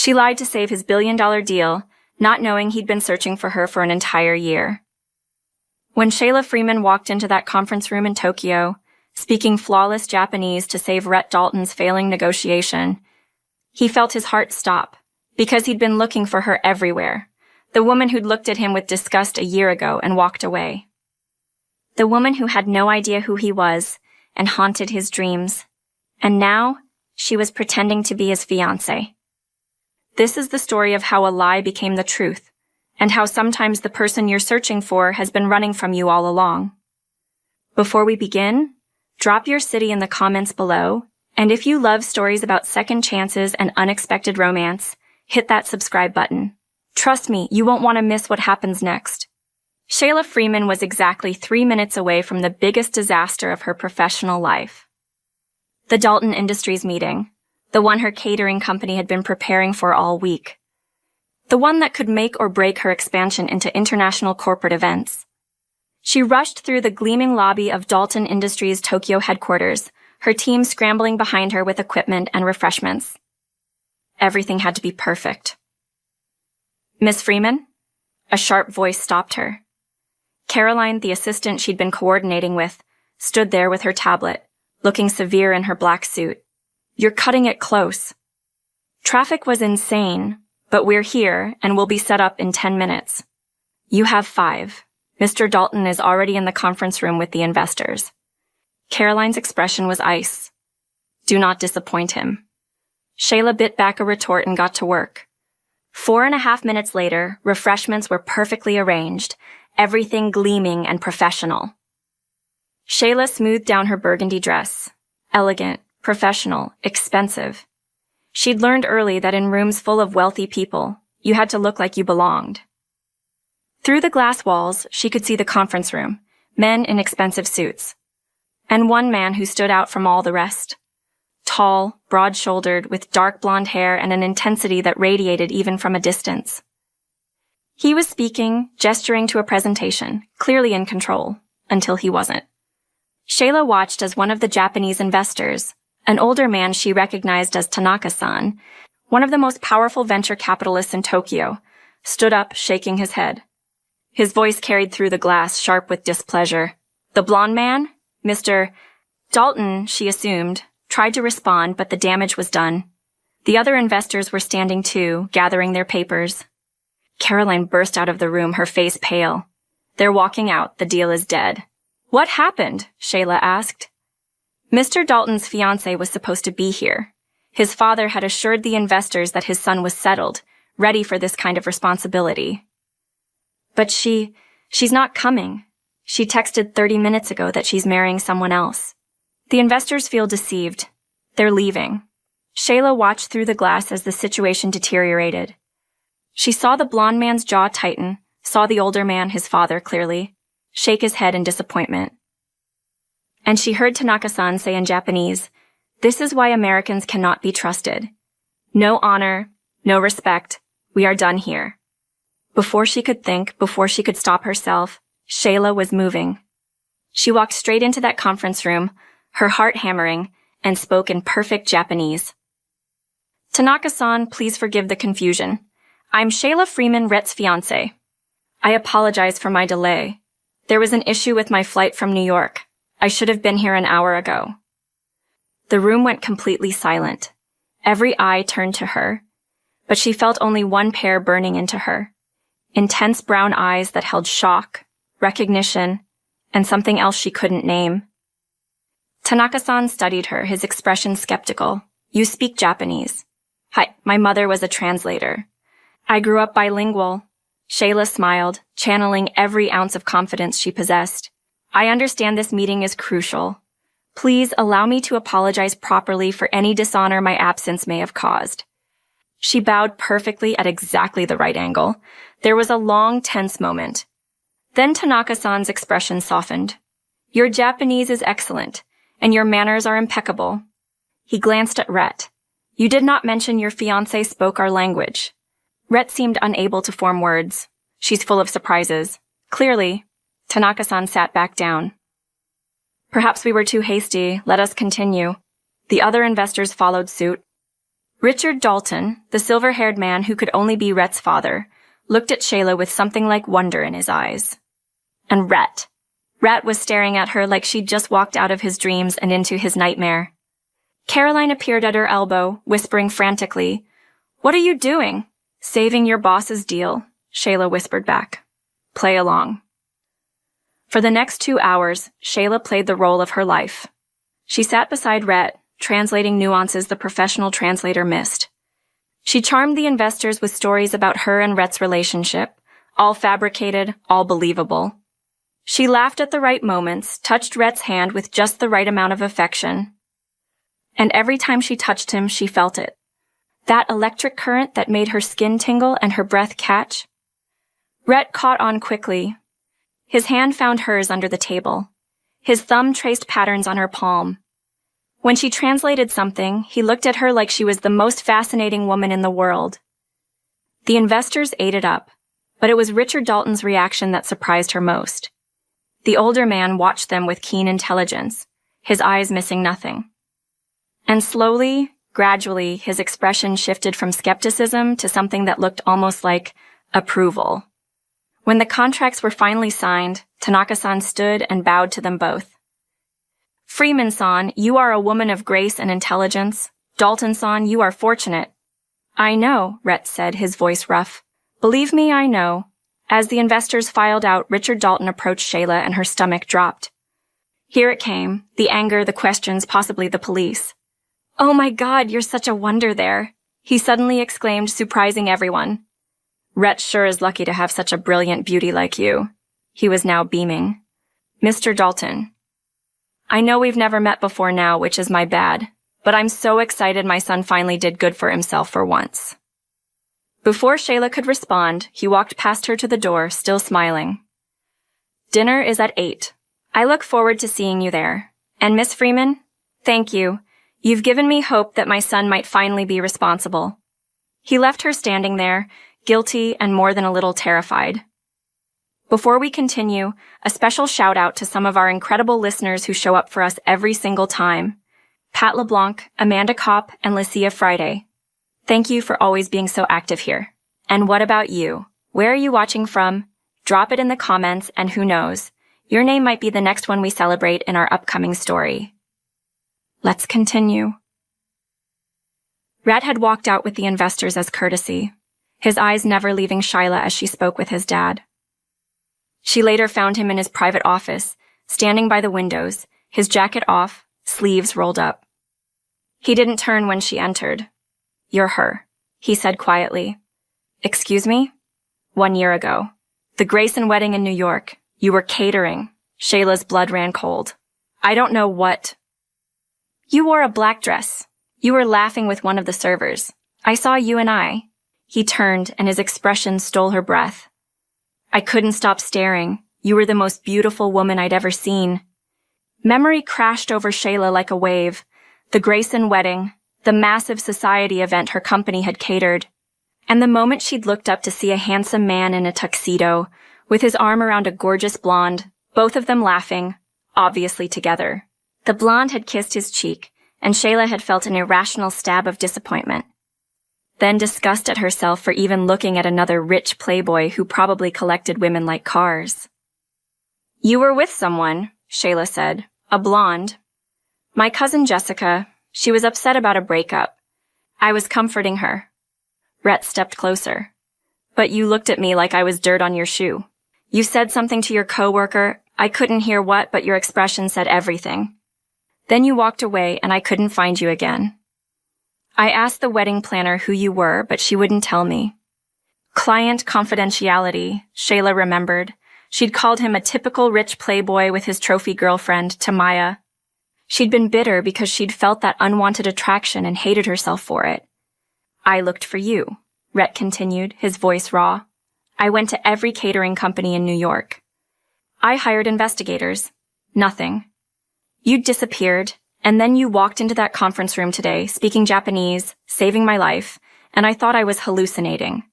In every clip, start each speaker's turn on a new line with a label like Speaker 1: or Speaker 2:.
Speaker 1: She lied to save his billion-dollar deal, not knowing he'd been searching for her for an entire year. When Shayla Freeman walked into that conference room in Tokyo, speaking flawless Japanese to save Rhett Dalton's failing negotiation, he felt his heart stop, because he'd been looking for her everywhere, the woman who'd looked at him with disgust a year ago and walked away. The woman who had no idea who he was and haunted his dreams. And now, she was pretending to be his fiancée. This is the story of how a lie became the truth, and how sometimes the person you're searching for has been running from you all along. Before we begin, drop your city in the comments below, and if you love stories about second chances and unexpected romance, hit that subscribe button. Trust me, you won't want to miss what happens next. Shayla Freeman was exactly 3 minutes away from the biggest disaster of her professional life. The Dalton Industries meeting, the one her catering company had been preparing for all week. The one that could make or break her expansion into international corporate events. She rushed through the gleaming lobby of Dalton Industries' Tokyo headquarters, her team scrambling behind her with equipment and refreshments. Everything had to be perfect. "Miss Freeman?" A sharp voice stopped her. Caroline, the assistant she'd been coordinating with, stood there with her tablet, looking severe in her black suit. "You're cutting it close." "Traffic was insane, but we're here and we'll be set up in 10 minutes. You have 5. Mr. Dalton is already in the conference room with the investors." Caroline's expression was ice. Do not disappoint him. Shayla bit back a retort and got to work. 4.5 minutes later, refreshments were perfectly arranged, everything gleaming and professional. Shayla smoothed down her burgundy dress. Elegant, professional, expensive. She'd learned early that in rooms full of wealthy people, you had to look like you belonged. Through the glass walls, she could see the conference room, men in expensive suits. And one man who stood out from all the rest. Tall, broad-shouldered, with dark blonde hair and an intensity that radiated even from a distance. He was speaking, gesturing to a presentation, clearly in control, until he wasn't. Shayla watched as one of the Japanese investors, an older man she recognized as Tanaka-san, one of the most powerful venture capitalists in Tokyo, stood up, shaking his head. His voice carried through the glass, sharp with displeasure. The blonde man? Mr. Dalton, she assumed, tried to respond, but the damage was done. The other investors were standing too, gathering their papers. Caroline burst out of the room, her face pale. "They're walking out. The deal is dead." "What happened?" Shayla asked. Mr. Dalton's fiancée was supposed to be here. His father had assured the investors that his son was settled, ready for this kind of responsibility. "But she's not coming. She texted 30 minutes ago that she's marrying someone else." The investors feel deceived. They're leaving. Shayla watched through the glass as the situation deteriorated. She saw the blonde man's jaw tighten, saw the older man, his father clearly, shake his head in disappointment. And she heard Tanaka-san say in Japanese, "This is why Americans cannot be trusted. No honor, no respect. We are done here." Before she could think, before she could stop herself, Shayla was moving. She walked straight into that conference room, her heart hammering, and spoke in perfect Japanese. "Tanaka-san, please forgive the confusion. I'm Shayla Freeman, Rhett's fiancée. I apologize for my delay. There was an issue with my flight from New York. I should have been here an hour ago." The room went completely silent. Every eye turned to her, but she felt only one pair burning into her. Intense brown eyes that held shock, recognition, and something else she couldn't name. Tanaka-san studied her, his expression skeptical. "You speak Japanese." "Hi, my mother was a translator. I grew up bilingual." Shayla smiled, channeling every ounce of confidence she possessed. "I understand this meeting is crucial. Please allow me to apologize properly for any dishonor my absence may have caused." She bowed perfectly at exactly the right angle. There was a long, tense moment. Then Tanaka-san's expression softened. "Your Japanese is excellent, and your manners are impeccable." He glanced at Rhett. "You did not mention your fiancé spoke our language." Rhett seemed unable to form words. "She's full of surprises." Clearly, Tanaka-san sat back down. "Perhaps we were too hasty. Let us continue." The other investors followed suit. Richard Dalton, the silver-haired man who could only be Rhett's father, looked at Shayla with something like wonder in his eyes. And Rhett was staring at her like she'd just walked out of his dreams and into his nightmare. Caroline appeared at her elbow, whispering frantically, "What are you doing?" "Saving your boss's deal," Shayla whispered back. "Play along." For the next 2 hours, Shayla played the role of her life. She sat beside Rhett, translating nuances the professional translator missed. She charmed the investors with stories about her and Rhett's relationship, all fabricated, all believable. She laughed at the right moments, touched Rhett's hand with just the right amount of affection. And every time she touched him, she felt it. That electric current that made her skin tingle and her breath catch. Rhett caught on quickly. His hand found hers under the table. His thumb traced patterns on her palm. When she translated something, he looked at her like she was the most fascinating woman in the world. The investors ate it up, but it was Richard Dalton's reaction that surprised her most. The older man watched them with keen intelligence, his eyes missing nothing. And slowly, gradually, his expression shifted from skepticism to something that looked almost like approval. When the contracts were finally signed, Tanaka-san stood and bowed to them both. "Freeman-san, you are a woman of grace and intelligence. Dalton-san, you are fortunate." "I know," Rhett said, his voice rough. "Believe me, I know." As the investors filed out, Richard Dalton approached Shayla and her stomach dropped. Here it came, the anger, the questions, possibly the police. "Oh my God, you're such a wonder there," he suddenly exclaimed, surprising everyone. "Rhett sure is lucky to have such a brilliant beauty like you." He was now beaming. "Mr. Dalton, I know we've never met before now, which is my bad, but I'm so excited my son finally did good for himself for once." Before Shayla could respond, he walked past her to the door, still smiling. "Dinner is at 8. I look forward to seeing you there. And Miss Freeman, thank you. You've given me hope that my son might finally be responsible." He left her standing there, guilty and more than a little terrified. Before we continue, a special shout out to some of our incredible listeners who show up for us every single time. Pat LeBlanc, Amanda Kopp, and Lucia Friday. Thank you for always being so active here. And what about you? Where are you watching from? Drop it in the comments, and who knows, your name might be the next one we celebrate in our upcoming story. Let's continue. Rhett had walked out with the investors as courtesy, his eyes never leaving Shayla as she spoke with his dad. She later found him in his private office, standing by the windows, his jacket off, sleeves rolled up. He didn't turn when she entered. "You're her," he said quietly. "Excuse me?" "1 year ago. The Grayson wedding in New York. You were catering." Shayla's blood ran cold. "I don't know what." "You wore a black dress. You were laughing with one of the servers. I saw you and I." He turned, and his expression stole her breath. "I couldn't stop staring. You were the most beautiful woman I'd ever seen." Memory crashed over Shayla like a wave. The Grayson wedding, the massive society event her company had catered, and the moment she'd looked up to see a handsome man in a tuxedo, with his arm around a gorgeous blonde, both of them laughing, obviously together. The blonde had kissed his cheek, and Shayla had felt an irrational stab of disappointment. Then disgust at herself for even looking at another rich playboy who probably collected women like cars. "You were with someone," Shayla said. "A blonde." "My cousin Jessica. She was upset about a breakup. I was comforting her." Rhett stepped closer. "But you looked at me like I was dirt on your shoe. You said something to your coworker. I couldn't hear what, but your expression said everything. Then you walked away and I couldn't find you again. I asked the wedding planner who you were, but she wouldn't tell me." Client confidentiality, Shayla remembered. She'd called him a typical rich playboy with his trophy girlfriend, Tamaya. She'd been bitter because she'd felt that unwanted attraction and hated herself for it. "I looked for you," Rhett continued, his voice raw. "I went to every catering company in New York. I hired investigators. Nothing. You disappeared, and then you walked into that conference room today, speaking Japanese, saving my life, and I thought I was hallucinating."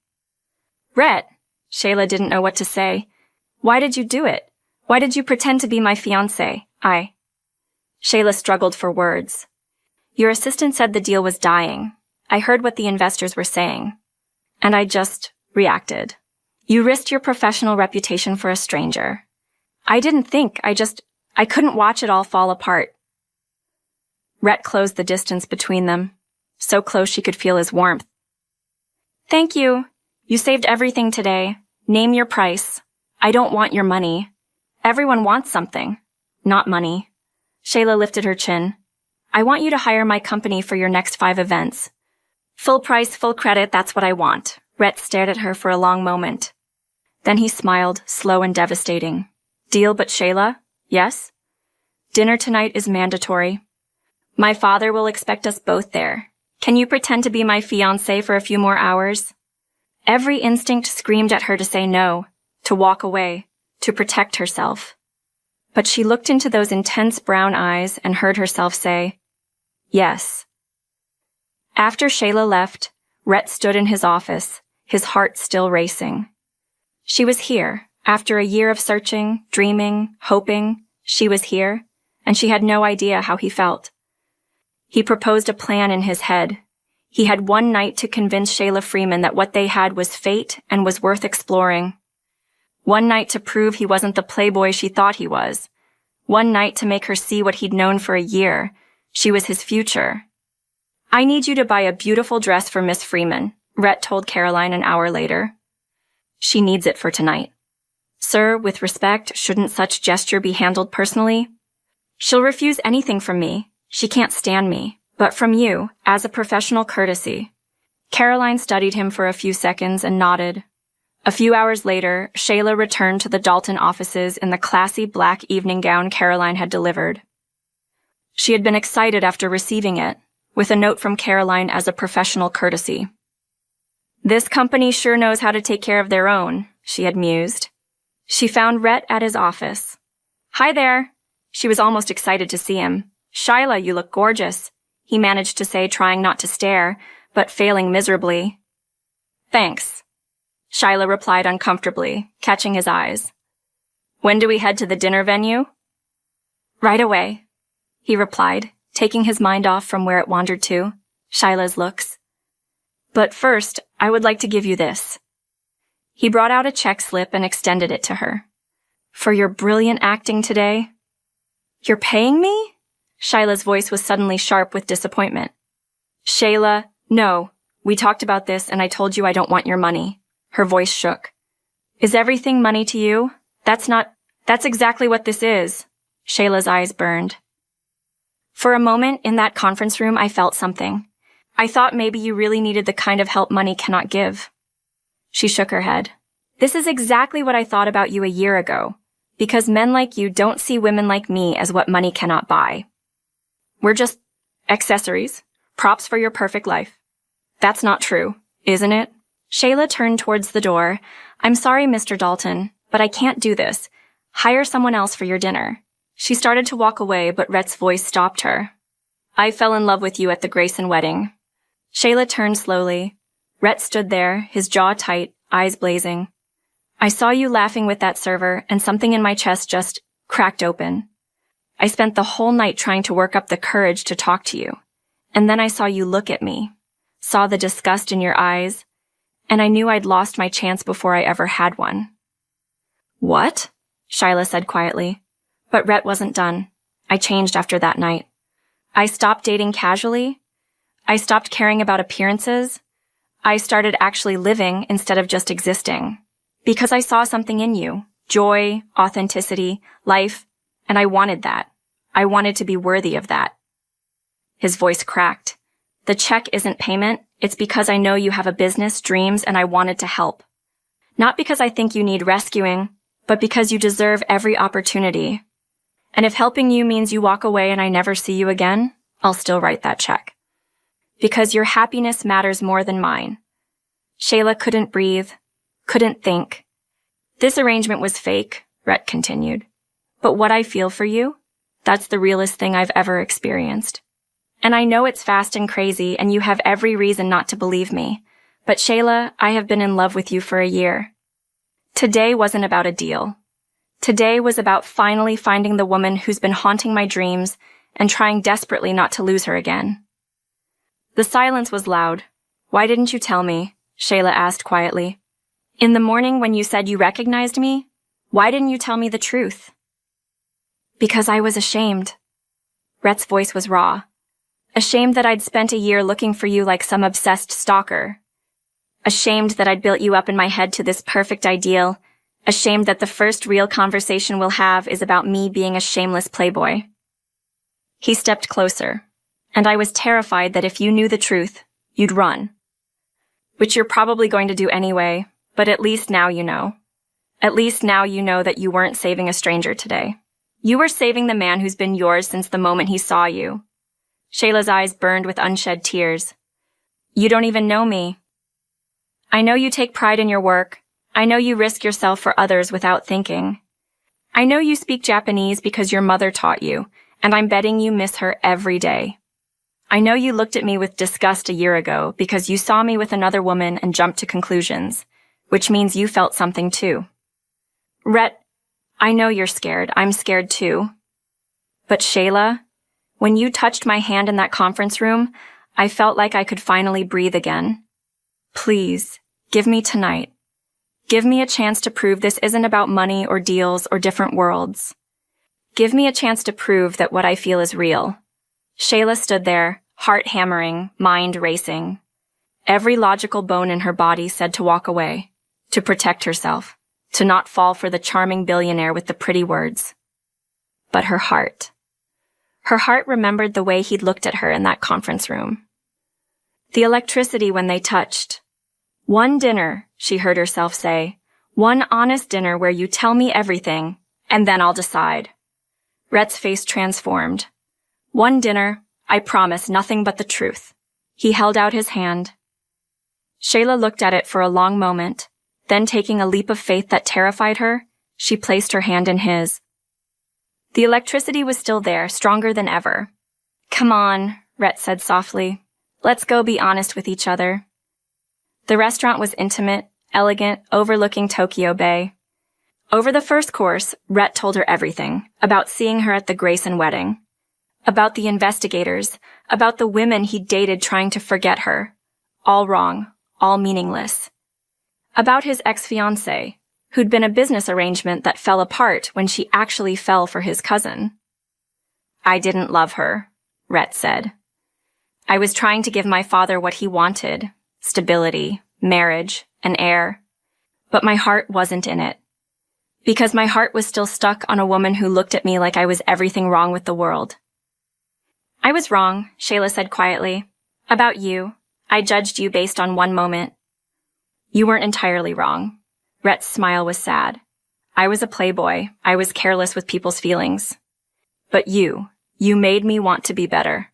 Speaker 1: "Rhett," Shayla didn't know what to say. "Why did you do it? Why did you pretend to be my fiancé? Shayla struggled for words. "Your assistant said the deal was dying. I heard what the investors were saying. And I just reacted. You risked your professional reputation for a stranger. I didn't think, I couldn't watch it all fall apart. Rhett closed the distance between them, so close she could feel his warmth. Thank you. You saved everything today. Name your price. I don't want your money. Everyone wants something, not money. Shayla lifted her chin. I want you to hire my company for your next 5 events. Full price, full credit, that's what I want. Rhett stared at her for a long moment. Then he smiled, slow and devastating. Deal, but Shayla? Yes? Dinner tonight is mandatory. My father will expect us both there. Can you pretend to be my fiancé for a few more hours? Every instinct screamed at her to say no, to walk away, to protect herself. But she looked into those intense brown eyes and heard herself say, yes. After Shayla left, Rhett stood in his office, his heart still racing. She was here. After a year of searching, dreaming, hoping, she was here, and she had no idea how he felt. He proposed a plan in his head. He had one night to convince Shayla Freeman that what they had was fate and was worth exploring. One night to prove he wasn't the playboy she thought he was. One night to make her see what he'd known for a year. She was his future. I need you to buy a beautiful dress for Miss Freeman, Rhett told Caroline an hour later. She needs it for tonight. Sir, with respect, shouldn't such gesture be handled personally? She'll refuse anything from me. She can't stand me. But from you, as a professional courtesy. Caroline studied him for a few seconds and nodded. A few hours later, Shayla returned to the Dalton offices in the classy black evening gown Caroline had delivered. She had been excited after receiving it, with a note from Caroline as a professional courtesy. This company sure knows how to take care of their own, she had mused. She found Rhett at his office. Hi there. She was almost excited to see him. Shayla, you look gorgeous, he managed to say, trying not to stare, but failing miserably. Thanks. Shayla replied uncomfortably, catching his eyes. When do we head to the dinner venue? Right away, he replied, taking his mind off from where it wandered to, Shayla's looks. But first, I would like to give you this. He brought out a check slip and extended it to her. For your brilliant acting today. You're paying me? Shayla's voice was suddenly sharp with disappointment. Shayla, no. We talked about this and I told you I don't want your money. Her voice shook. Is everything money to you? That's exactly what this is. Shayla's eyes burned. For a moment in that conference room, I felt something. I thought maybe you really needed the kind of help money cannot give. She shook her head. This is exactly what I thought about you a year ago, because men like you don't see women like me as what money cannot buy. We're just accessories, props for your perfect life. That's not true, isn't it? Shayla turned towards the door. I'm sorry, Mr. Dalton, but I can't do this. Hire someone else for your dinner. She started to walk away, but Rhett's voice stopped her. I fell in love with you at the Grayson wedding. Shayla turned slowly. Rhett stood there, his jaw tight, eyes blazing. I saw you laughing with that server, and something in my chest just cracked open. I spent the whole night trying to work up the courage to talk to you. And then I saw you look at me, saw the disgust in your eyes, and I knew I'd lost my chance before I ever had one. What? Shayla said quietly. But Rhett wasn't done. I changed after that night. I stopped dating casually. I stopped caring about appearances. I started actually living instead of just existing. Because I saw something in you. Joy, authenticity, life. And I wanted that. I wanted to be worthy of that. His voice cracked. The check isn't payment. It's because I know you have a business, dreams, and I wanted to help. Not because I think you need rescuing, but because you deserve every opportunity. And if helping you means you walk away and I never see you again, I'll still write that check. Because your happiness matters more than mine. Shayla couldn't breathe, couldn't think. This arrangement was fake, Rhett continued. But what I feel for you, that's the realest thing I've ever experienced. And I know it's fast and crazy, and you have every reason not to believe me. But Shayla, I have been in love with you for a year. Today wasn't about a deal. Today was about finally finding the woman who's been haunting my dreams and trying desperately not to lose her again. The silence was loud. Why didn't you tell me? Shayla asked quietly. In the morning when you said you recognized me, why didn't you tell me the truth? Because I was ashamed. Rhett's voice was raw. Ashamed that I'd spent a year looking for you like some obsessed stalker. Ashamed that I'd built you up in my head to this perfect ideal. Ashamed that the first real conversation we'll have is about me being a shameless playboy. He stepped closer, and I was terrified that if you knew the truth, you'd run. Which you're probably going to do anyway, but at least now you know. At least now you know that you weren't saving a stranger today. You were saving the man who's been yours since the moment he saw you. Shayla's eyes burned with unshed tears. You don't even know me. I know you take pride in your work. I know you risk yourself for others without thinking. I know you speak Japanese because your mother taught you, and I'm betting you miss her every day. I know you looked at me with disgust a year ago because you saw me with another woman and jumped to conclusions, which means you felt something too. Rhett, I know you're scared. I'm scared too. But Shayla, when you touched my hand in that conference room, I felt like I could finally breathe again. Please, give me tonight. Give me a chance to prove this isn't about money or deals or different worlds. Give me a chance to prove that what I feel is real. Shayla stood there, heart hammering, mind racing. Every logical bone in her body said to walk away, to protect herself, to not fall for the charming billionaire with the pretty words. But her heart remembered the way he'd looked at her in that conference room. The electricity when they touched. One dinner, she heard herself say. One honest dinner where you tell me everything, and then I'll decide. Rhett's face transformed. One dinner, I promise nothing but the truth. He held out his hand. Shayla looked at it for a long moment, then taking a leap of faith that terrified her, she placed her hand in his. The electricity was still there, stronger than ever. Come on, Rhett said softly. Let's go be honest with each other. The restaurant was intimate, elegant, overlooking Tokyo Bay. Over the first course, Rhett told her everything, about seeing her at the Grayson wedding, about the investigators, about the women he'd dated trying to forget her. All wrong, all meaningless. About his ex-fiancée, who'd been a business arrangement that fell apart when she actually fell for his cousin. I didn't love her, Rhett said. I was trying to give my father what he wanted, stability, marriage, an heir. But my heart wasn't in it. Because my heart was still stuck on a woman who looked at me like I was everything wrong with the world. I was wrong, Shayla said quietly. About you. I judged you based on one moment. You weren't entirely wrong. Rhett's smile was sad. I was a playboy. I was careless with people's feelings. But you made me want to be better.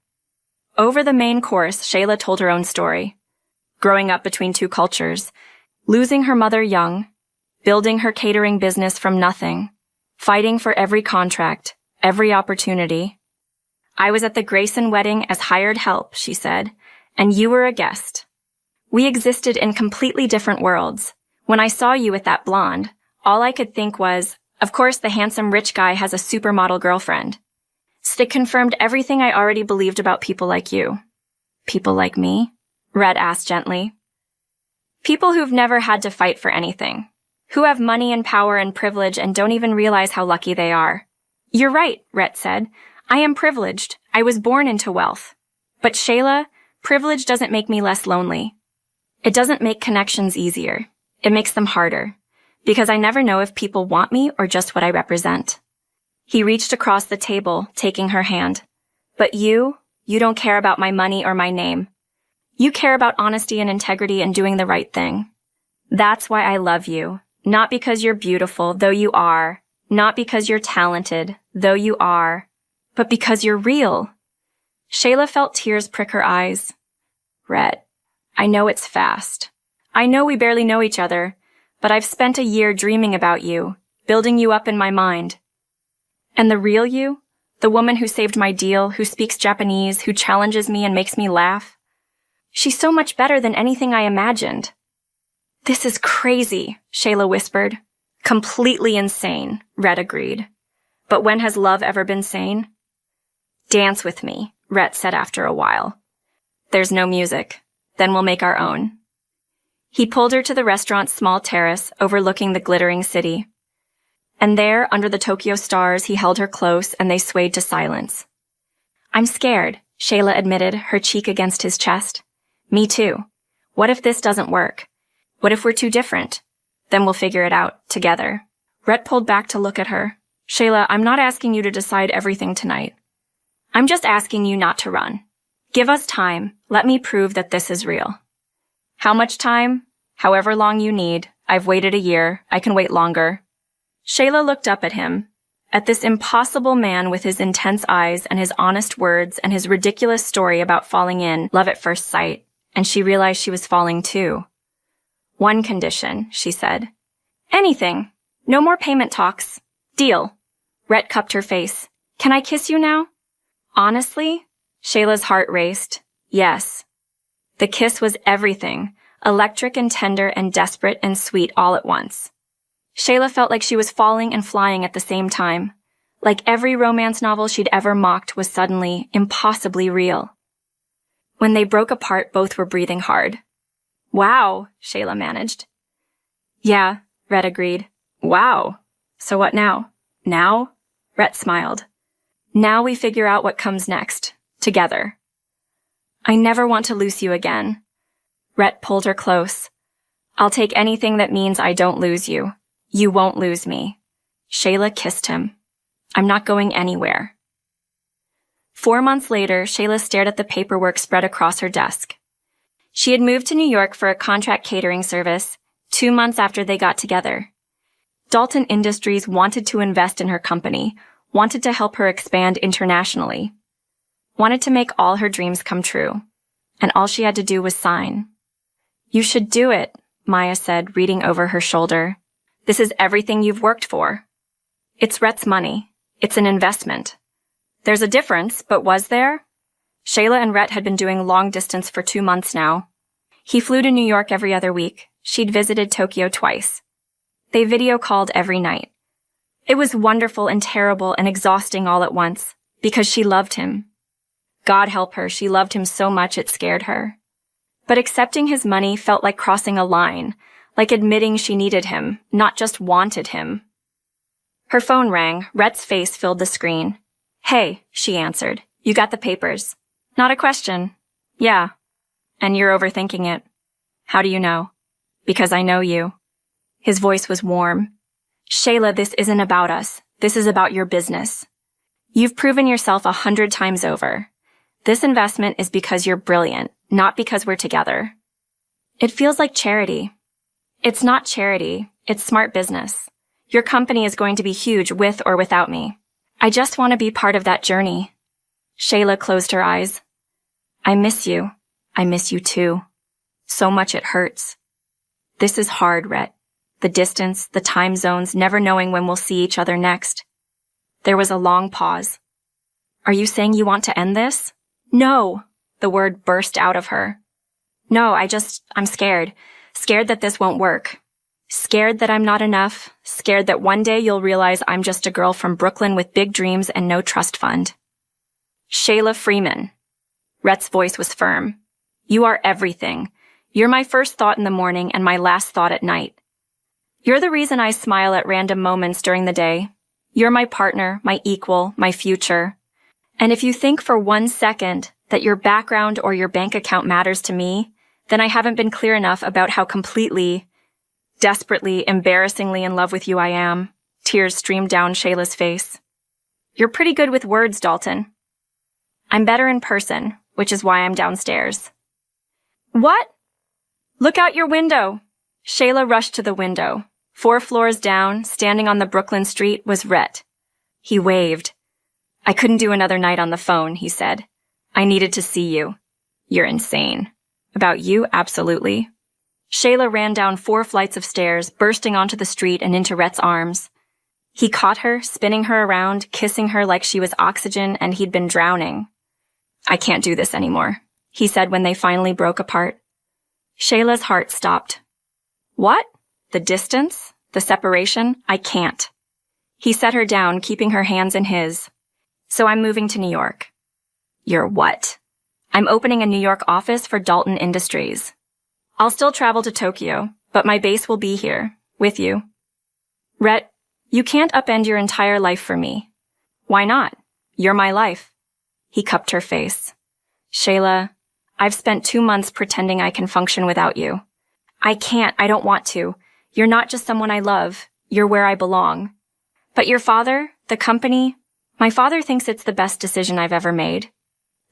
Speaker 1: Over the main course, Shayla told her own story. Growing up between two cultures, losing her mother young, building her catering business from nothing, fighting for every contract, every opportunity. I was at the Grayson wedding as hired help, she said, and you were a guest. We existed in completely different worlds. When I saw you with that blonde, all I could think was, of course the handsome rich guy has a supermodel girlfriend. It confirmed everything I already believed about people like you. People like me? Rhett asked gently. People who've never had to fight for anything. Who have money and power and privilege and don't even realize how lucky they are. You're right, Rhett said. I am privileged. I was born into wealth. But Shayla, privilege doesn't make me less lonely. It doesn't make connections easier. It makes them harder. Because I never know if people want me or just what I represent. He reached across the table, taking her hand. But you don't care about my money or my name. You care about honesty and integrity and doing the right thing. That's why I love you. Not because you're beautiful, though you are. Not because you're talented, though you are. But because you're real. Shayla felt tears prick her eyes. Rhett, I know it's fast. I know we barely know each other, but I've spent a year dreaming about you, building you up in my mind. And the real you? The woman who saved my deal, who speaks Japanese, who challenges me and makes me laugh? She's so much better than anything I imagined. This is crazy, Shayla whispered. Completely insane, Rhett agreed. But when has love ever been sane? Dance with me, Rhett said after a while. There's no music. Then we'll make our own. He pulled her to the restaurant's small terrace overlooking the glittering city. And there, under the Tokyo stars, he held her close and they swayed to silence. I'm scared, Shayla admitted, her cheek against his chest. Me too. What if this doesn't work? What if we're too different? Then we'll figure it out, together. Rhett pulled back to look at her. Shayla, I'm not asking you to decide everything tonight. I'm just asking you not to run. Give us time. Let me prove that this is real. How much time? However long you need. I've waited a year. I can wait longer. Shayla looked up at him, at this impossible man with his intense eyes and his honest words and his ridiculous story about falling in love at first sight, and she realized she was falling too. One condition, she said. Anything. No more payment talks. Deal. Rhett cupped her face. Can I kiss you now? Honestly? Shayla's heart raced. Yes. The kiss was everything, electric and tender and desperate and sweet all at once. Shayla felt like she was falling and flying at the same time, like every romance novel she'd ever mocked was suddenly, impossibly real. When they broke apart, both were breathing hard. Wow, Shayla managed. Yeah, Rhett agreed. Wow. So what now? Now? Rhett smiled. Now we figure out what comes next, together. I never want to lose you again. Rhett pulled her close. I'll take anything that means I don't lose you. You won't lose me. Shayla kissed him. I'm not going anywhere. 4 months later, Shayla stared at the paperwork spread across her desk. She had moved to New York for a contract catering service 2 months after they got together. Dalton Industries wanted to invest in her company, wanted to help her expand internationally, wanted to make all her dreams come true, and all she had to do was sign. You should do it, Maya said, reading over her shoulder. This is everything you've worked for. It's Rhett's money. It's an investment. There's a difference, but was there? Shayla and Rhett had been doing long distance for 2 months now. He flew to New York every other week. She'd visited Tokyo twice. They video called every night. It was wonderful and terrible and exhausting all at once, because she loved him. God help her, she loved him so much it scared her. But accepting his money felt like crossing a line, like admitting she needed him, not just wanted him. Her phone rang. Rhett's face filled the screen. Hey, she answered. You got the papers. Not a question. Yeah. And you're overthinking it. How do you know? Because I know you. His voice was warm. Shayla, this isn't about us. This is about your business. You've proven yourself 100 times over. This investment is because you're brilliant, not because we're together. It feels like charity. It's not charity. It's smart business. Your company is going to be huge with or without me. I just want to be part of that journey. Shayla closed her eyes. I miss you. I miss you too. So much it hurts. This is hard, Rhett. The distance, the time zones, never knowing when we'll see each other next. There was a long pause. Are you saying you want to end this? No. The word burst out of her. No, I'm scared. Scared that this won't work. Scared that I'm not enough. Scared that one day you'll realize I'm just a girl from Brooklyn with big dreams and no trust fund. Shayla Freeman. Rhett's voice was firm. You are everything. You're my first thought in the morning and my last thought at night. You're the reason I smile at random moments during the day. You're my partner, my equal, my future. And if you think for 1 second that your background or your bank account matters to me, then I haven't been clear enough about how completely, desperately, embarrassingly in love with you I am. Tears streamed down Shayla's face. You're pretty good with words, Dalton. I'm better in person, which is why I'm downstairs. What? Look out your window. Shayla rushed to the window. 4 floors down, standing on the Brooklyn street, was Rhett. He waved. I couldn't do another night on the phone, he said. I needed to see you. You're insane. About you, absolutely. Shayla ran down 4 flights of stairs, bursting onto the street and into Rhett's arms. He caught her, spinning her around, kissing her like she was oxygen and he'd been drowning. I can't do this anymore, he said when they finally broke apart. Shayla's heart stopped. What? The distance? The separation? I can't. He set her down, keeping her hands in his. So I'm moving to New York. You're what? I'm opening a New York office for Dalton Industries. I'll still travel to Tokyo, but my base will be here, with you. Rhett, you can't upend your entire life for me. Why not? You're my life. He cupped her face. Shayla, I've spent 2 months pretending I can function without you. I can't, I don't want to. You're not just someone I love. You're where I belong. But your father, the company, my father thinks it's the best decision I've ever made.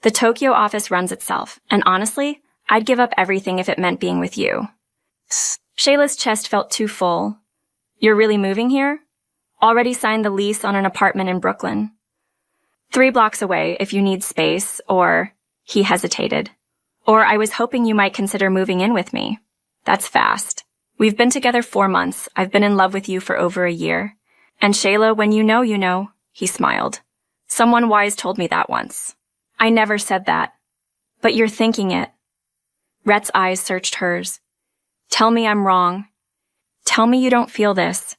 Speaker 1: The Tokyo office runs itself, and honestly, I'd give up everything if it meant being with you. Shayla's chest felt too full. You're really moving here? Already signed the lease on an apartment in Brooklyn. 3 blocks away if you need space, or... He hesitated. Or I was hoping you might consider moving in with me. That's fast. We've been together 4 months. I've been in love with you for over a year. And Shayla, when you know, you know. He smiled. Someone wise told me that once. I never said that. But you're thinking it. Rhett's eyes searched hers. Tell me I'm wrong. Tell me you don't feel this.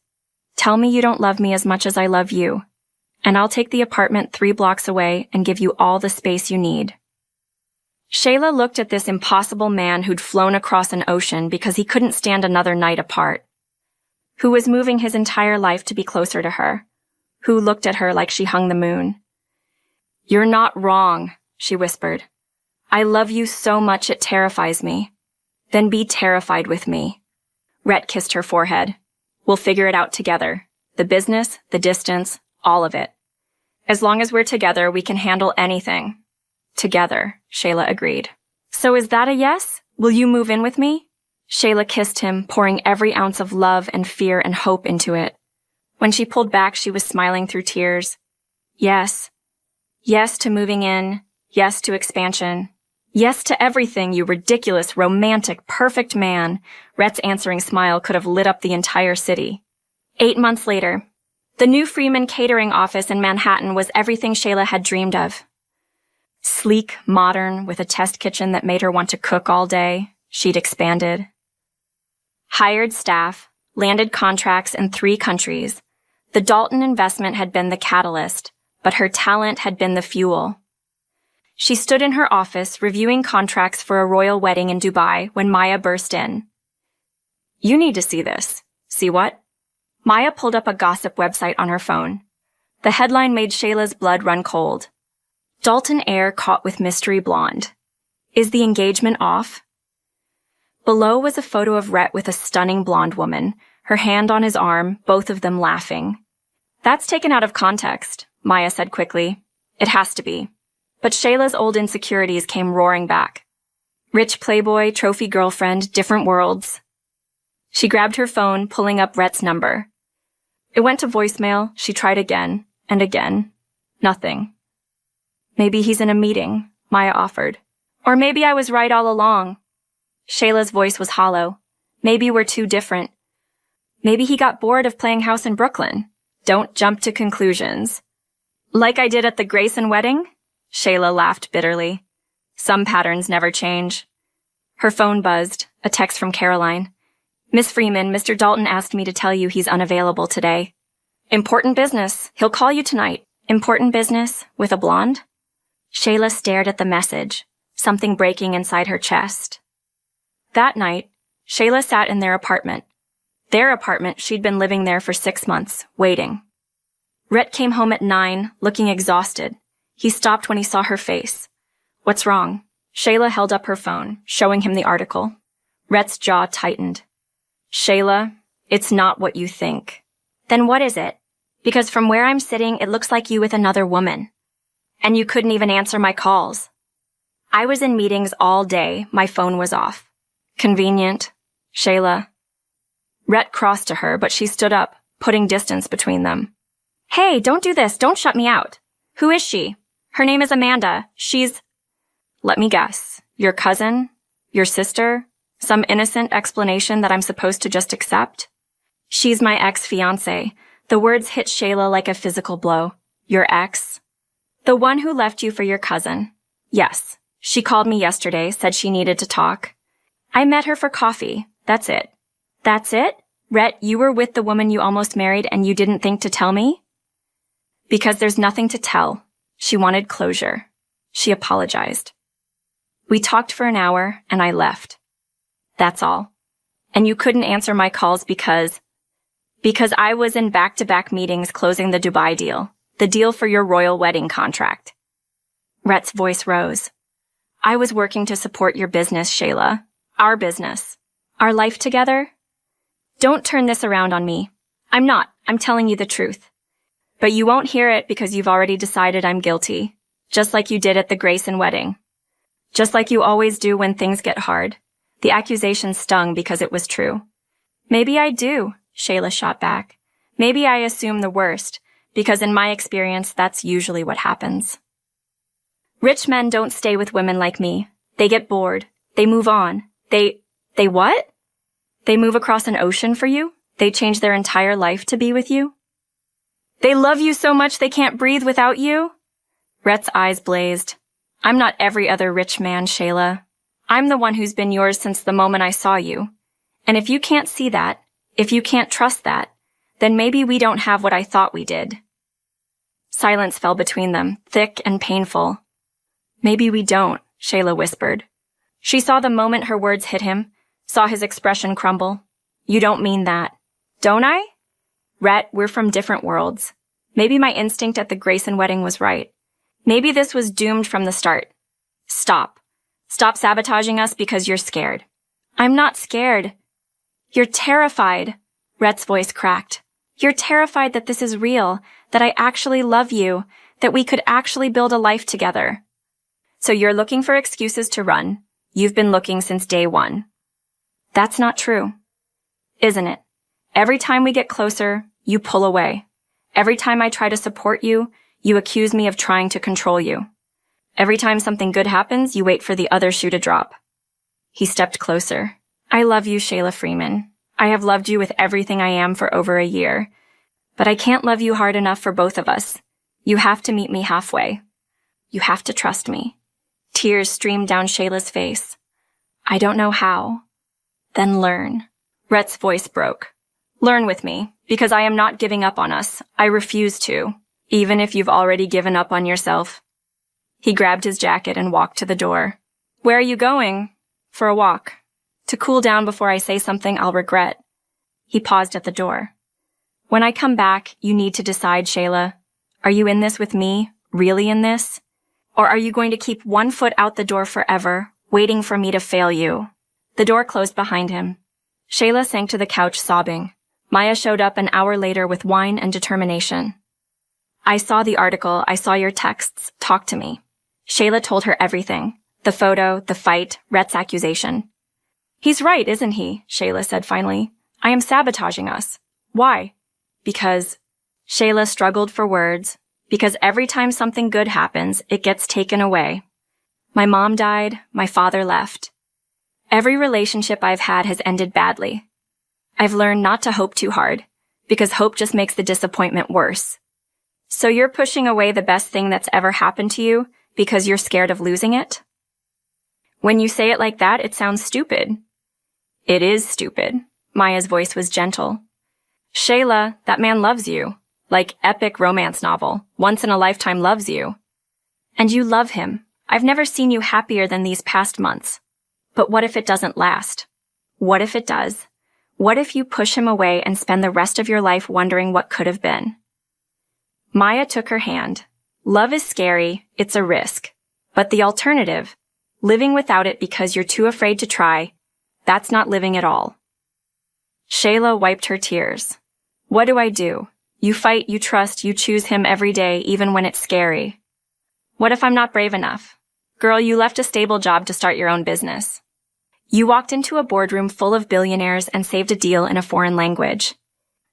Speaker 1: Tell me you don't love me as much as I love you. And I'll take the apartment 3 blocks away and give you all the space you need. Shayla looked at this impossible man who'd flown across an ocean because he couldn't stand another night apart. Who was moving his entire life to be closer to her. Who looked at her like she hung the moon. You're not wrong, she whispered. I love you so much it terrifies me. Then be terrified with me. Rhett kissed her forehead. We'll figure it out together. The business, the distance, all of it. As long as we're together, we can handle anything. Together, Shayla agreed. So is that a yes? Will you move in with me? Shayla kissed him, pouring every ounce of love and fear and hope into it. When she pulled back, she was smiling through tears. Yes. Yes to moving in. Yes to expansion. Yes to everything, you ridiculous, romantic, perfect man. Rhett's answering smile could have lit up the entire city. 8 months later, the new Freeman catering office in Manhattan was everything Shayla had dreamed of. Sleek, modern, with a test kitchen that made her want to cook all day, she'd expanded. Hired staff, landed contracts in 3 countries. The Dalton investment had been the catalyst, but her talent had been the fuel. She stood in her office reviewing contracts for a royal wedding in Dubai when Maya burst in. You need to see this. See what? Maya pulled up a gossip website on her phone. The headline made Shayla's blood run cold. Dalton heir caught with mystery blonde. Is the engagement off? Below was a photo of Rhett with a stunning blonde woman, her hand on his arm, both of them laughing. That's taken out of context, Maya said quickly. It has to be. But Shayla's old insecurities came roaring back. Rich playboy, trophy girlfriend, different worlds. She grabbed her phone, pulling up Rhett's number. It went to voicemail. She tried again, and again. Nothing. Maybe he's in a meeting, Maya offered. Or maybe I was right all along. Shayla's voice was hollow. Maybe we're too different. Maybe he got bored of playing house in Brooklyn. Don't jump to conclusions. Like I did at the Grayson wedding? Shayla laughed bitterly. Some patterns never change. Her phone buzzed, a text from Caroline. Miss Freeman, Mr. Dalton asked me to tell you he's unavailable today. Important business. He'll call you tonight. Important business with a blonde? Shayla stared at the message, something breaking inside her chest. That night, Shayla sat in their apartment. Their apartment, she'd been living there for 6 months, waiting. Rhett came home at 9, looking exhausted. He stopped when he saw her face. What's wrong? Shayla held up her phone, showing him the article. Rhett's jaw tightened. Shayla, it's not what you think. Then what is it? Because from where I'm sitting, it looks like you with another woman. And you couldn't even answer my calls. I was in meetings all day. My phone was off. Convenient. Shayla. Rhett crossed to her, but she stood up, putting distance between them. Hey, don't do this. Don't shut me out. Who is she? Her name is Amanda. She's... Let me guess. Your cousin? Your sister? Some innocent explanation that I'm supposed to just accept? She's my ex-fiancée. The words hit Shayla like a physical blow. Your ex? The one who left you for your cousin. Yes. She called me yesterday, said she needed to talk. I met her for coffee. That's it. That's it? Rhett, you were with the woman you almost married and you didn't think to tell me? Because there's nothing to tell. She wanted closure. She apologized. We talked for an hour, and I left. That's all. And you couldn't answer my calls because I was in back-to-back meetings closing the Dubai deal, the deal for your royal wedding contract. Rhett's voice rose. I was working to support your business, Shayla. Our business. Our life together? Don't turn this around on me. I'm not. I'm telling you the truth. But you won't hear it because you've already decided I'm guilty, just like you did at the Grayson wedding. Just like you always do when things get hard. The accusation stung because it was true. Maybe I do, Shayla shot back. Maybe I assume the worst, because in my experience, that's usually what happens. Rich men don't stay with women like me. They get bored. They move on. They what? They move across an ocean for you? They change their entire life to be with you? They love you so much they can't breathe without you? Rhett's eyes blazed. I'm not every other rich man, Shayla. I'm the one who's been yours since the moment I saw you. And if you can't see that, if you can't trust that, then maybe we don't have what I thought we did. Silence fell between them, thick and painful. Maybe we don't, Shayla whispered. She saw the moment her words hit him, saw his expression crumble. You don't mean that. Don't I? Rhett, we're from different worlds. Maybe my instinct at the Grayson wedding was right. Maybe this was doomed from the start. Stop. Stop sabotaging us because you're scared. I'm not scared. You're terrified. Rhett's voice cracked. You're terrified that this is real, that I actually love you, that we could actually build a life together. So you're looking for excuses to run. You've been looking since day one. That's not true. Isn't it? Every time we get closer, you pull away. Every time I try to support you, you accuse me of trying to control you. Every time something good happens, you wait for the other shoe to drop. He stepped closer. I love you, Shayla Freeman. I have loved you with everything I am for over a year. But I can't love you hard enough for both of us. You have to meet me halfway. You have to trust me. Tears streamed down Shayla's face. I don't know how. Then learn. Rhett's voice broke. Learn with me, because I am not giving up on us. I refuse to, even if you've already given up on yourself. He grabbed his jacket and walked to the door. Where are you going? For a walk. To cool down before I say something I'll regret. He paused at the door. When I come back, you need to decide, Shayla. Are you in this with me? Really in this? Or are you going to keep one foot out the door forever, waiting for me to fail you? The door closed behind him. Shayla sank to the couch sobbing. Maya showed up an hour later with wine and determination. I saw the article, I saw your texts, talk to me. Shayla told her everything. The photo, the fight, Rhett's accusation. He's right, isn't he? Shayla said finally. I am sabotaging us. Why? Because Shayla struggled for words. Because every time something good happens, it gets taken away. My mom died, my father left. Every relationship I've had has ended badly. I've learned not to hope too hard, because hope just makes the disappointment worse. So you're pushing away the best thing that's ever happened to you because you're scared of losing it? When you say it like that, it sounds stupid. It is stupid. Maya's voice was gentle. Shayla, that man loves you. Like epic romance novel. Once in a lifetime loves you. And you love him. I've never seen you happier than these past months. But what if it doesn't last? What if it does? What if you push him away and spend the rest of your life wondering what could have been? Maya took her hand. Love is scary. It's a risk. But the alternative, living without it because you're too afraid to try, that's not living at all. Shayla wiped her tears. What do? You fight, you trust, you choose him every day, even when it's scary. What if I'm not brave enough? Girl, you left a stable job to start your own business. You walked into a boardroom full of billionaires and saved a deal in a foreign language.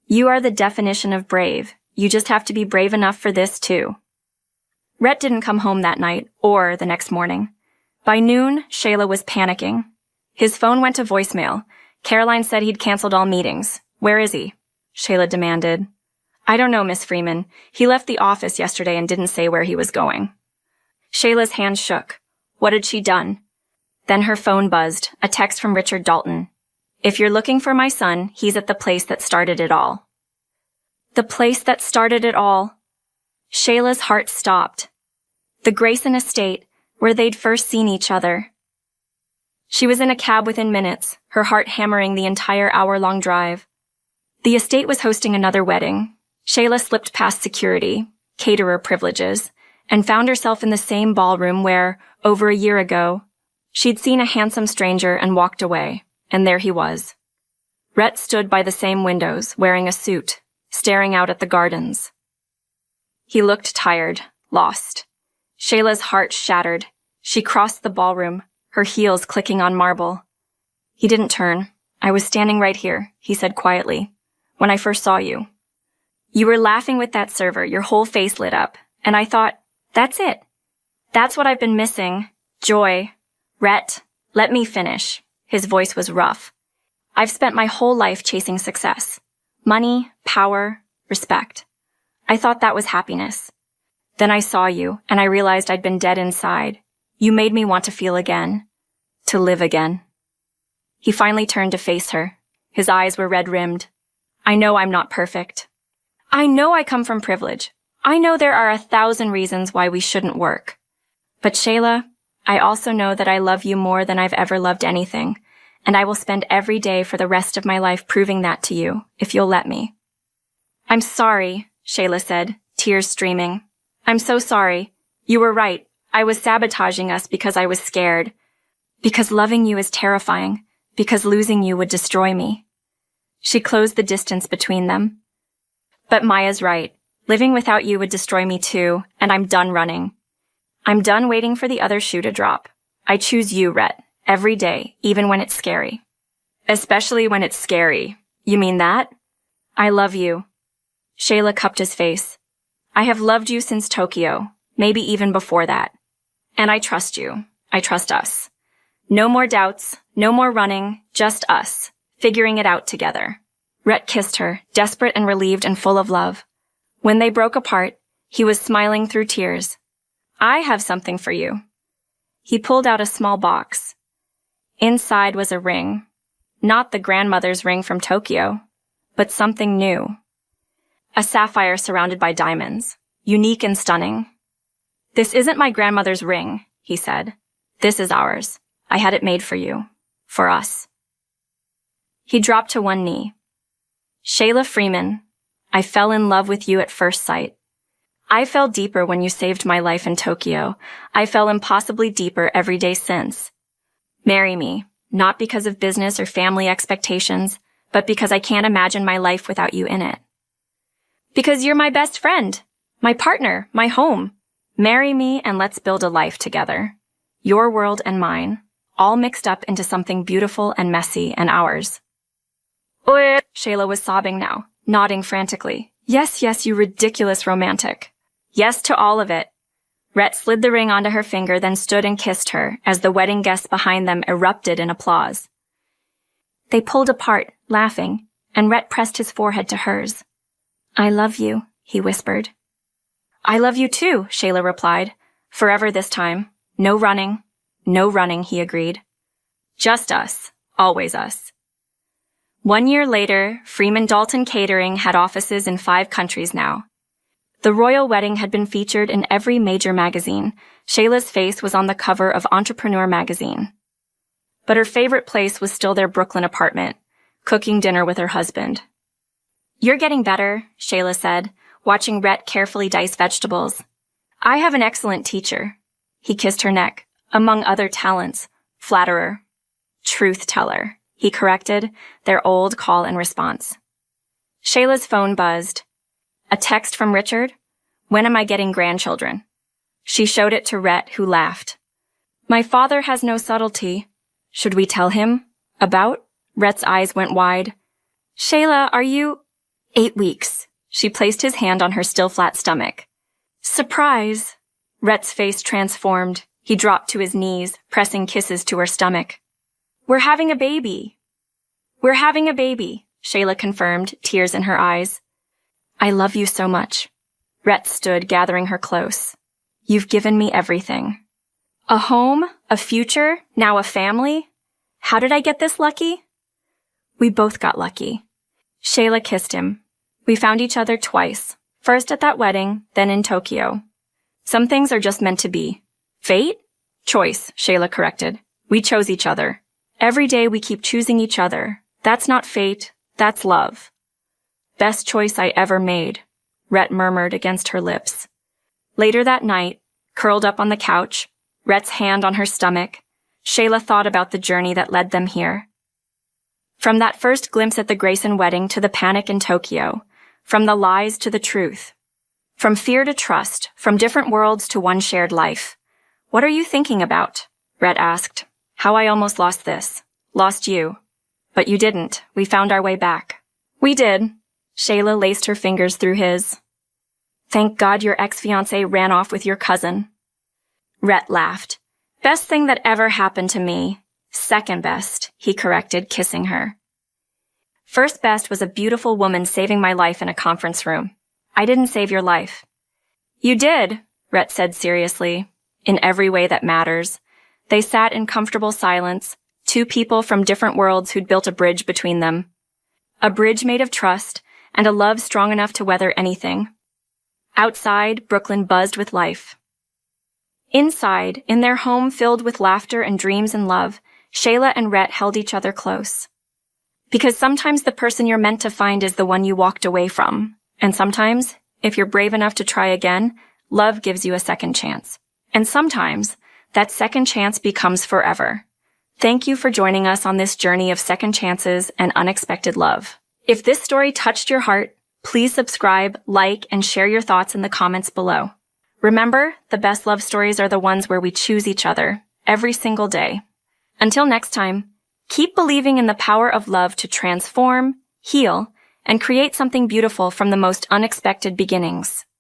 Speaker 1: You are the definition of brave. You just have to be brave enough for this, too. Rhett didn't come home that night, or the next morning. By noon, Shayla was panicking. His phone went to voicemail. Caroline said he'd canceled all meetings. Where is he? Shayla demanded. I don't know, Miss Freeman. He left the office yesterday and didn't say where he was going. Shayla's hand shook. What had she done? Then her phone buzzed, a text from Richard Dalton. If you're looking for my son, he's at the place that started it all. The place that started it all. Shayla's heart stopped. The Grayson estate, where they'd first seen each other. She was in a cab within minutes, her heart hammering the entire hour-long drive. The estate was hosting another wedding. Shayla slipped past security, caterer privileges, and found herself in the same ballroom where, over a year ago, she'd seen a handsome stranger and walked away, and there he was. Rhett stood by the same windows, wearing a suit, staring out at the gardens. He looked tired, lost. Shayla's heart shattered. She crossed the ballroom, her heels clicking on marble. He didn't turn. "I was standing right here," he said quietly, "when I first saw you. You were laughing with that server, your whole face lit up, and I thought, that's it. That's what I've been missing. Joy. Rhett, let me finish." His voice was rough. "I've spent my whole life chasing success. Money, power, respect. I thought that was happiness. Then I saw you, and I realized I'd been dead inside. You made me want to feel again. To live again." He finally turned to face her. His eyes were red-rimmed. "I know I'm not perfect. I know I come from privilege. I know there are 1,000 reasons why we shouldn't work. But Shayla, I also know that I love you more than I've ever loved anything, and I will spend every day for the rest of my life proving that to you, if you'll let me." "I'm sorry," Shayla said, tears streaming. "I'm so sorry. You were right. I was sabotaging us because I was scared. Because loving you is terrifying. Because losing you would destroy me." She closed the distance between them. "But Maya's right. Living without you would destroy me too, and I'm done running. I'm done waiting for the other shoe to drop. I choose you, Rhett, every day, even when it's scary." "Especially when it's scary. You mean that?" "I love you." Shayla cupped his face. "I have loved you since Tokyo, maybe even before that. And I trust you. I trust us. No more doubts, no more running, just us, figuring it out together." Rhett kissed her, desperate and relieved and full of love. When they broke apart, he was smiling through tears. "I have something for you." He pulled out a small box. Inside was a ring. Not the grandmother's ring from Tokyo, but something new. A sapphire surrounded by diamonds, unique and stunning. "This isn't my grandmother's ring," he said. "This is ours. I had it made for you. For us." He dropped to one knee. "Shayla Freeman, I fell in love with you at first sight. I fell deeper when you saved my life in Tokyo. I fell impossibly deeper every day since. Marry me, not because of business or family expectations, but because I can't imagine my life without you in it. Because you're my best friend, my partner, my home. Marry me and let's build a life together. Your world and mine, all mixed up into something beautiful and messy and ours." Shayla was sobbing now, nodding frantically. "Yes, yes, you ridiculous romantic. Yes to all of it." Rhett slid the ring onto her finger, then stood and kissed her as the wedding guests behind them erupted in applause. They pulled apart, laughing, and Rhett pressed his forehead to hers. "I love you," he whispered. "I love you too," Shayla replied. "Forever this time. No running." "No running," he agreed. "Just us. Always us." 1 year later, Freeman Dalton Catering had offices in 5 countries now. The royal wedding had been featured in every major magazine. Shayla's face was on the cover of Entrepreneur magazine. But her favorite place was still their Brooklyn apartment, cooking dinner with her husband. "You're getting better," Shayla said, watching Rhett carefully dice vegetables. "I have an excellent teacher." He kissed her neck. "Among other talents, flatterer, truth teller," he corrected, their old call and response. Shayla's phone buzzed. A text from Richard? "When am I getting grandchildren?" She showed it to Rhett, who laughed. "My father has no subtlety. Should we tell him? About?" Rhett's eyes went wide. "Shayla, are you—" 8 weeks. She placed his hand on her still flat stomach. "Surprise!" Rhett's face transformed. He dropped to his knees, pressing kisses to her stomach. "We're having a baby." "We're having a baby," Shayla confirmed, tears in her eyes. "I love you so much." Rhett stood, gathering her close. "You've given me everything. A home, a future, now a family. How did I get this lucky?" "We both got lucky." Shayla kissed him. "We found each other twice, first at that wedding, then in Tokyo. Some things are just meant to be." "Fate?" "Choice," Shayla corrected. "We chose each other." Every day we keep choosing each other. That's not fate, that's love. Best choice I ever made, Rhett murmured against her lips. Later that night, curled up on the couch, Rhett's hand on her stomach, Shayla thought about the journey that led them here. From that first glimpse at the Grayson wedding to the panic in Tokyo, from the lies to the truth, from fear to trust, from different worlds to one shared life. What are you thinking about? Rhett asked. How I almost lost this. Lost you. But you didn't. We found our way back. We did. Shayla laced her fingers through his. Thank God your ex-fiancé ran off with your cousin. Rhett laughed. Best thing that ever happened to me. Second best, he corrected, kissing her. First best was a beautiful woman saving my life in a conference room. I didn't save your life. You did, Rhett said seriously. In every way that matters. They sat in comfortable silence, two people from different worlds who'd built a bridge between them. A bridge made of trust, and a love strong enough to weather anything. Outside, Brooklyn buzzed with life. Inside, in their home filled with laughter and dreams and love, Shayla and Rhett held each other close. Because sometimes the person you're meant to find is the one you walked away from. And sometimes, if you're brave enough to try again, love gives you a second chance. And sometimes, that second chance becomes forever. Thank you for joining us on this journey of second chances and unexpected love. If this story touched your heart, please subscribe, like, and share your thoughts in the comments below. Remember, the best love stories are the ones where we choose each other, every single day. Until next time, keep believing in the power of love to transform, heal, and create something beautiful from the most unexpected beginnings.